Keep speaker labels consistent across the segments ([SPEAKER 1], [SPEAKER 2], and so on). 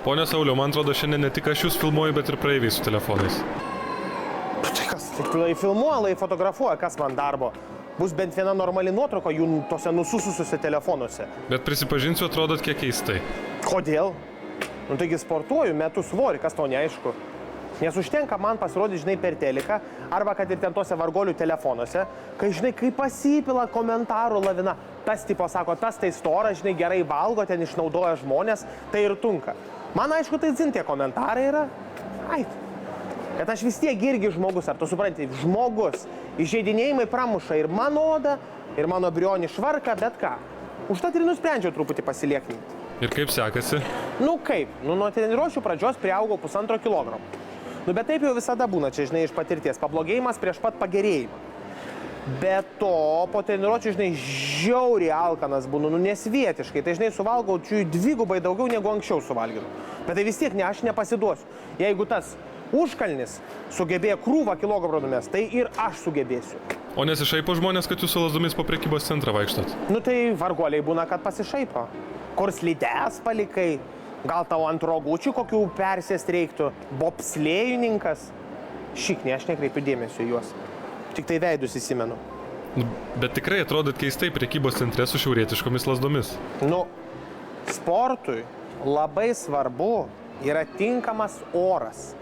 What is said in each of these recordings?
[SPEAKER 1] Pone Sauliau, man atrodo, šiandien ne tik aš jūs filmuoju, bet ir praeiviai su telefonais.
[SPEAKER 2] Tai kas, lai filmuoja, lai fotografuoja, kas man darbo. Bus bent viena normali nuotrauka jų tose nusususiuose telefonuose.
[SPEAKER 1] Bet prisipažinsiu, atrodot kiek keistai.
[SPEAKER 2] Kodėl? Nu taigi sportuoju, metu svorį, kas to neaišku. Nes užtenka man pasirodyti, žinai, per teliką, arba kad ir ten tose vargolių telefonuose, kai, žinai, kai pasipila komentarų lavina, tas tipo sako, tas tai stora, žinai, gerai valgo, ten išnaudoja žmonės, tai ir tunka. Man aišku, tai dzin tie komentarai yra. Ai, kad aš vis tiek irgi žmogus, ar tu supranti, žmogus. Įžeidinėjimai pramuša ir mano odą, ir mano brionį švarką, bet ką. Užtat ir nusprendžiau truputį pasiliekninti.
[SPEAKER 1] Ir kaip sekasi?
[SPEAKER 2] Nu kaip, nuo treniruočių pradžios priaugau 1,5 kilogramo. Nu bet taip jau visada būna, čia, žinai, iš patirties. Pablogėjimas prieš pat pagerėjimą. Be to, po treniruočių, žinai, žiauriai alkanas būnu, nu nesvietiškai. Tai, žinai, suvalgau čia dvigubai daugiau, negu anksčiau suvalgiau. Bet tai vis tiek ne, aš nepasiduosiu. Jeigu tas užkalnis sugebėjo krūvą kilogramų numest, tai ir aš sugebėsiu.
[SPEAKER 1] O nesišaipo žmonės, kad jūs su lasdomis po prekybos centrą vaikštot?
[SPEAKER 2] Nu tai vargoliai būna, kad pasišaipo. Kur slides palikai, gal tau ant rogučių kokių persėst reiktų, bobslėjininkas. Šiknė, aš nekreipiu dėmesio juos. Tik tai veidus įsimenu.
[SPEAKER 1] Nu, bet tikrai atrodot keistai prekybos centre su šiaurietiškomis lasdomis.
[SPEAKER 2] Nu, sportui labai svarbu yra tinkamas oras.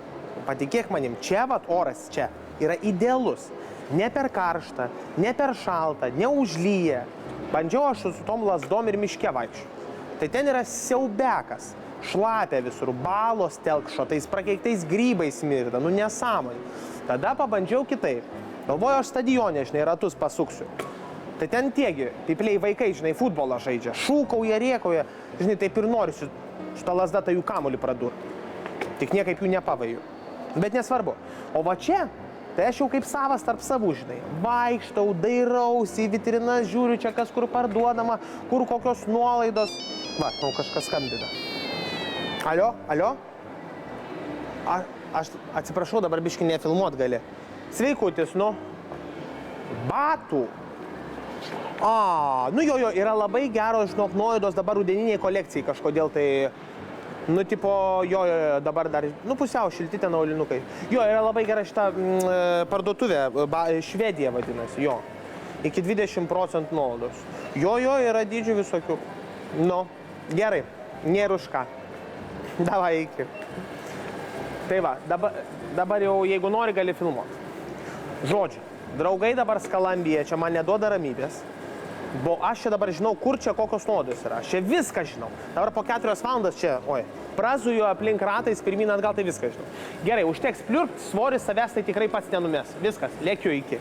[SPEAKER 2] Patikėk manim, čia vat oras čia yra idealus. Ne per karštą, ne per šaltą, neužlyja. Bandžiau aš su tom lasdom ir miške vaikščiu. Tai ten yra siaubekas. Šlapia visur, balos telkšo, tais prakeiktais grybais mirda, nu nesąmonė. Tada pabandžiau kitaip. Galvoju, aš stadionė, žinai, ratus pasuksiu. Tai ten tiegi, pipliai vaikai, žinai, futbolą žaidžia, šūkauja, rėkauja, žinai, taip ir norisi šitą lasdą tai jų kamuolį pradurti. Tik niekaip jų nepavaju. Bet nesvarbu. O va čia, tai aš jau kaip savas tarp savų, žinai. Vaikštau, dairausi, į vitrinas žiūriu, čia kas kur parduodama, kur kokios nuolaidos. Va, nu kažkas skambina. Alio, alio? Aš atsiprašau, dabar biškį nefilmuot gali. Sveikutis, nu. Batų. Nu jo, yra labai geros, žinok, nuolaidos dabar rudeniniai kolekcijai kažkodėl tai, nu, tipo, jo, dabar dar, nu, pusiau šilti ten aulinukai. Jo, yra labai gera šita parduotuvė, Švedija vadinasi, jo. Iki 20% nuolaidos. Jo, yra dydžių visokių. Nu, gerai, nėra už ką. Davai, iki. Tai va, dabar jau, jeigu nori, gali filmuoti. Žodžiu, draugai dabar Skalambija, čia man neduoda ramybės. Aš čia dabar žinau, kur čia kokios nuolaidos yra. Aš čia viską žinau. Dabar po 4 valandas čia, prazuju aplink ratais, pirmyn atgal, tai viską žinau. Gerai, užteks pliurpt, svoris savęs tai tikrai pats nenumes. Viskas, lėkiu iki.